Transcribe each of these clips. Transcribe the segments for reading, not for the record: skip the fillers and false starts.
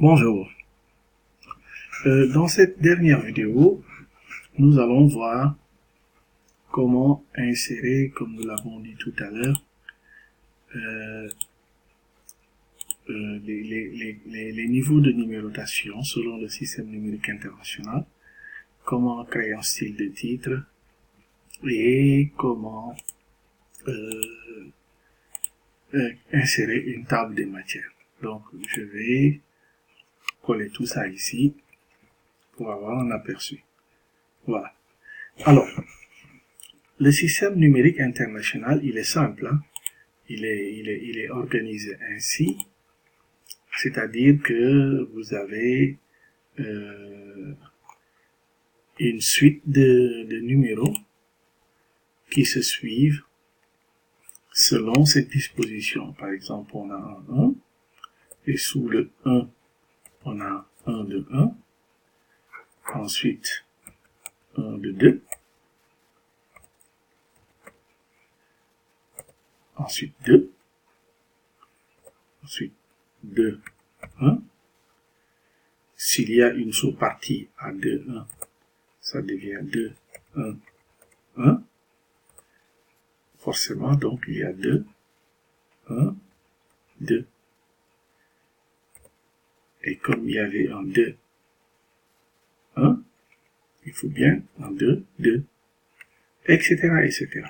Bonjour. Dans cette dernière vidéo, nous allons voir comment insérer, comme nous l'avons dit tout à l'heure, les niveaux de numérotation selon le système numérique international, comment créer un style de titre et comment insérer une table des matières. Donc, je vais coller tout ça ici pour avoir un aperçu. Voilà. Alors, le système numérique international, il est simple, hein? Il est organisé ainsi, c'est-à-dire que vous avez une suite de numéros qui se suivent selon cette disposition. Par exemple, on a un 1, et sous le 1, on a 1 de 1, ensuite 1 de 2, ensuite 2, ensuite 2, 1. S'il y a une sous-partie à 2, 1, ça devient 2, 1, 1. Forcément, donc, il y a 2, 1, 2. Et comme il y avait un 2, 1, il faut bien un 2, 2, etc., etc.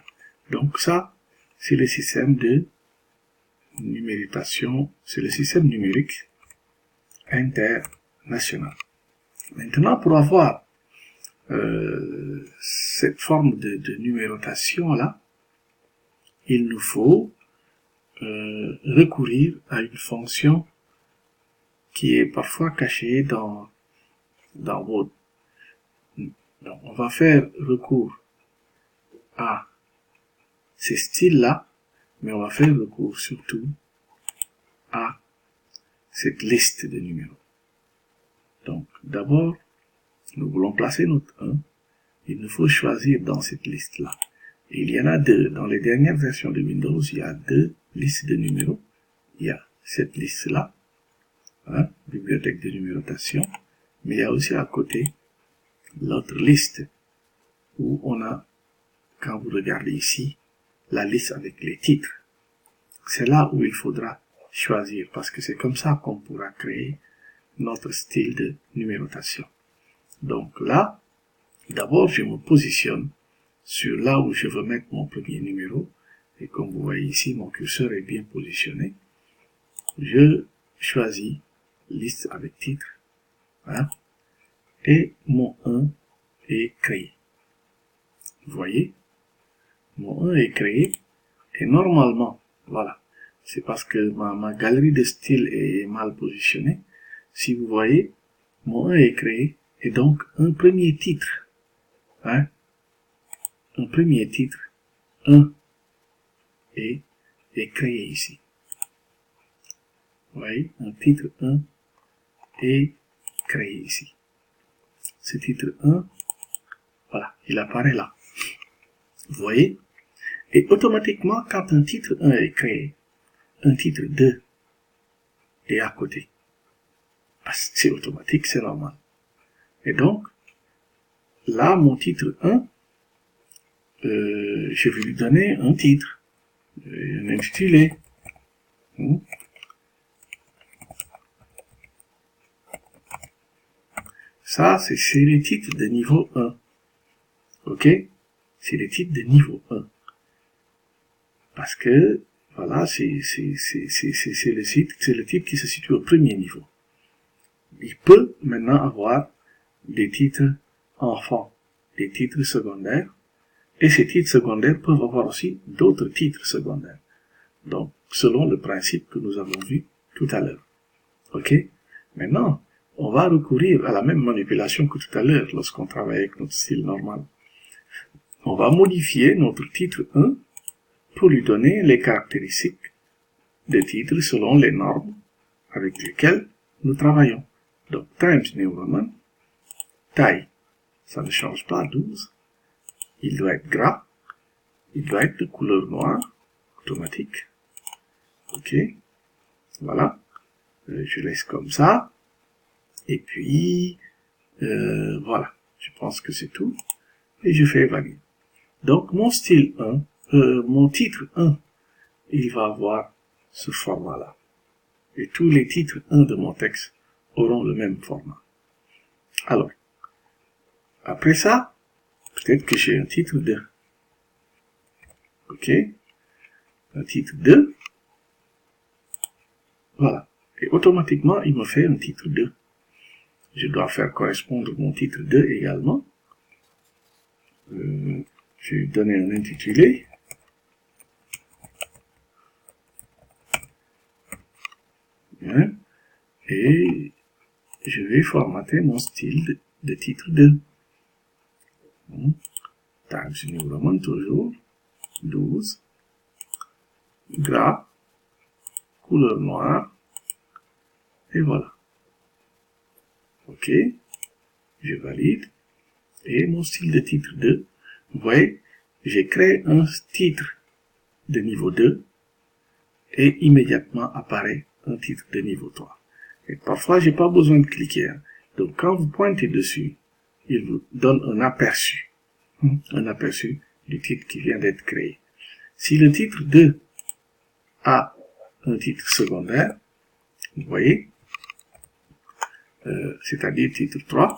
Donc ça, c'est le système de numérisation, c'est le système numérique international. Maintenant, pour avoir cette forme de numérotation-là, il nous faut recourir à une fonction qui est parfois cachée dans Word. Donc, on va faire recours à ces styles-là, mais on va faire recours surtout à cette liste de numéros. Donc, d'abord, nous voulons placer notre 1. Il nous faut choisir dans cette liste-là. Et il y en a deux. Dans les dernières versions de Windows, il y a deux listes de numéros. Il y a cette liste-là, hein, bibliothèque de numérotation, mais il y a aussi à côté l'autre liste où on a, quand vous regardez ici, la liste avec les titres. C'est là où il faudra choisir, parce que c'est comme ça qu'on pourra créer notre style de numérotation. Donc là, d'abord, je me positionne sur là où je veux mettre mon premier numéro. Et comme vous voyez ici, mon curseur est bien positionné. Je choisis liste avec titre. Voilà. Et mon 1 est créé. Vous voyez, mon 1 est créé. Et normalement, voilà, c'est parce que ma galerie de styles est mal positionnée. Si vous voyez, mon 1 est créé. Et donc, un premier titre, hein, un premier titre, 1, est créé ici. Vous voyez, un titre 1 est créé ici. Ce titre 1, voilà, il apparaît là. Vous voyez? Et automatiquement, quand un titre 1 est créé, un titre 2 est à côté. Parce que c'est automatique, c'est normal. Et donc, là, mon titre 1, je vais lui donner un titre, un intitulé. Ça, c'est les titres de niveau 1. Ok? C'est les titres de niveau 1. Parce que, voilà, c'est le titre qui se situe au premier niveau. Il peut maintenant avoir des titres enfants, des titres secondaires, et ces titres secondaires peuvent avoir aussi d'autres titres secondaires. Donc, selon le principe que nous avons vu tout à l'heure. Ok? Maintenant, on va recourir à la même manipulation que tout à l'heure lorsqu'on travaille avec notre style normal. On va modifier notre titre 1 pour lui donner les caractéristiques de titre selon les normes avec lesquelles nous travaillons. Donc, Times New Roman, taille, ça ne change pas, 12. Il doit être gras, il doit être de couleur noire, automatique. Ok, voilà, je laisse comme ça. Et puis, voilà, je pense que c'est tout. Et je fais valide. Donc, mon style 1, mon titre 1, il va avoir ce format-là. Et tous les titres 1 de mon texte auront le même format. Alors, après ça, peut-être que j'ai un titre 2. OK? Un titre 2. Voilà. Et automatiquement, il me fait un titre 2. Je dois faire correspondre mon titre 2 également. Je vais donner un intitulé. Bien. Et je vais formater mon style de titre 2. Times New Roman toujours. 12. Gras. Couleur noire. Et voilà. OK. Je valide. Et mon style de titre 2. Vous voyez, j'ai créé un titre de niveau 2 et immédiatement apparaît un titre de niveau 3. Et parfois, j'ai pas besoin de cliquer. Hein. Donc, quand vous pointez dessus, il vous donne un aperçu du titre qui vient d'être créé. Si le titre 2 a un titre secondaire, vous voyez, c'est-à-dire titre 3,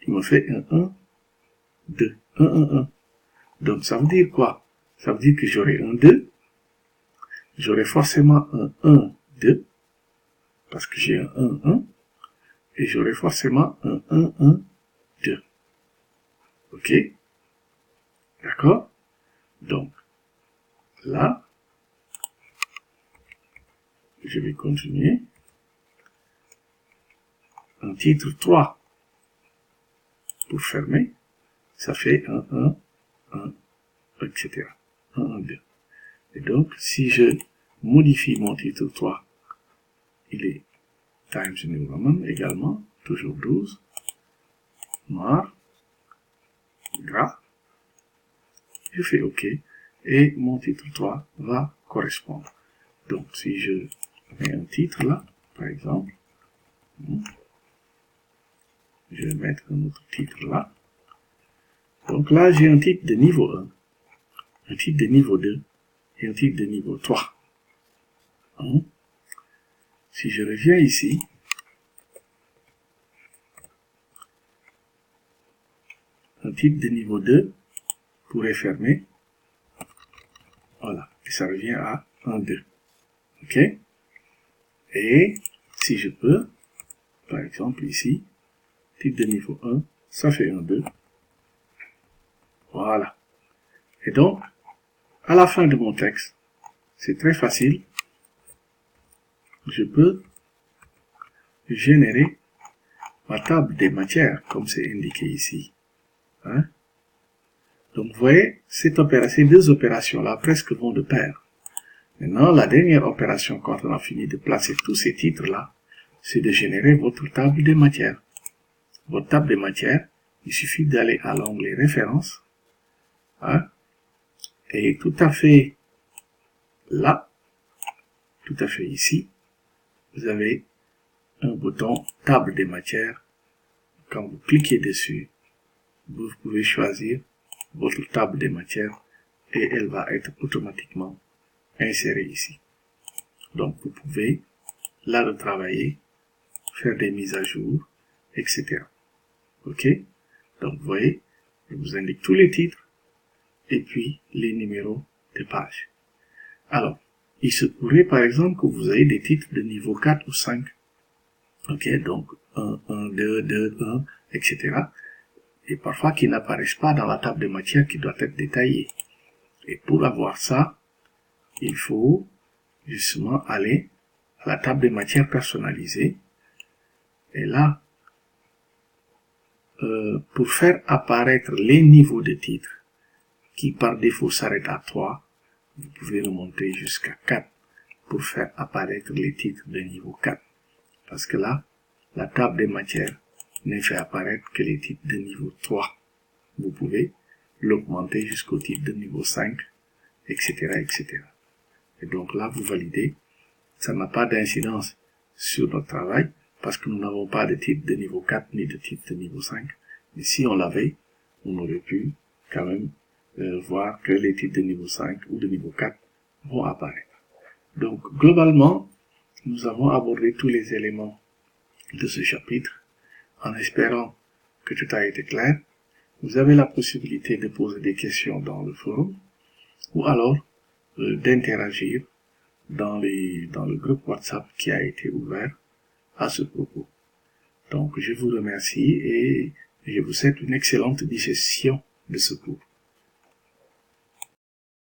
il me fait un 1, 2, 1, 1, 1. Donc, ça veut dire quoi? Ça veut dire que j'aurai un 2, j'aurai forcément un 1, 2, parce que j'ai un 1, 1, et j'aurai forcément un 1, 1, 2. OK? D'accord? Donc, là, je vais continuer. Un titre 3 pour fermer, ça fait un 1, etc. 1, 1, 2. Et donc, si je modifie mon titre 3, il est Times New Roman également, toujours 12, noir, gras, je fais OK, et mon titre 3 va correspondre. Donc, si je mets un titre là, par exemple, je vais mettre un autre titre là. Donc là, j'ai un titre de niveau 1, un titre de niveau 2 et un titre de niveau 3. Si je reviens ici, un titre de niveau 2 pourrait fermer. Voilà, et ça revient à 1, 2. OK? Et si je peux, par exemple ici, titre de niveau 1, ça fait 1, 2. Voilà. Et donc, à la fin de mon texte, c'est très facile. Je peux générer ma table des matières, comme c'est indiqué ici. Hein? Donc, vous voyez, ces deux opérations-là presque vont de pair. Maintenant, la dernière opération, quand on a fini de placer tous ces titres-là, c'est de générer votre table des matières. Votre table des matières, il suffit d'aller à l'onglet références, hein, et tout à fait là, tout à fait ici, vous avez un bouton table des matières. Quand vous cliquez dessus, vous pouvez choisir votre table des matières et elle va être automatiquement insérée ici. Donc vous pouvez la retravailler, faire des mises à jour, etc. OK? Donc vous voyez, je vous indique tous les titres et puis les numéros de page. Alors, il se pourrait par exemple que vous ayez des titres de niveau 4 ou 5. OK? Donc 1, 1, 2, 2, 1, etc. Et parfois qui n'apparaissent pas dans la table de matière qui doit être détaillée. Et pour avoir ça, il faut justement aller à la table de matière personnalisée. Et là, pour faire apparaître les niveaux de titres, qui par défaut s'arrêtent à 3, vous pouvez remonter jusqu'à 4 pour faire apparaître les titres de niveau 4. Parce que là, la table des matières ne fait apparaître que les titres de niveau 3. Vous pouvez l'augmenter jusqu'au titre de niveau 5, etc., etc. Et donc là, vous validez. Ça n'a pas d'incidence sur notre travail parce que nous n'avons pas de titre de niveau 4 ni de titre de niveau 5. Mais si on l'avait, on aurait pu quand même voir que les titres de niveau 5 ou de niveau 4 vont apparaître. Donc, globalement, nous avons abordé tous les éléments de ce chapitre en espérant que tout a été clair. Vous avez la possibilité de poser des questions dans le forum ou alors d'interagir dans le groupe WhatsApp qui a été ouvert à ce propos. Donc, je vous remercie et je vous souhaite une excellente digestion de ce cours.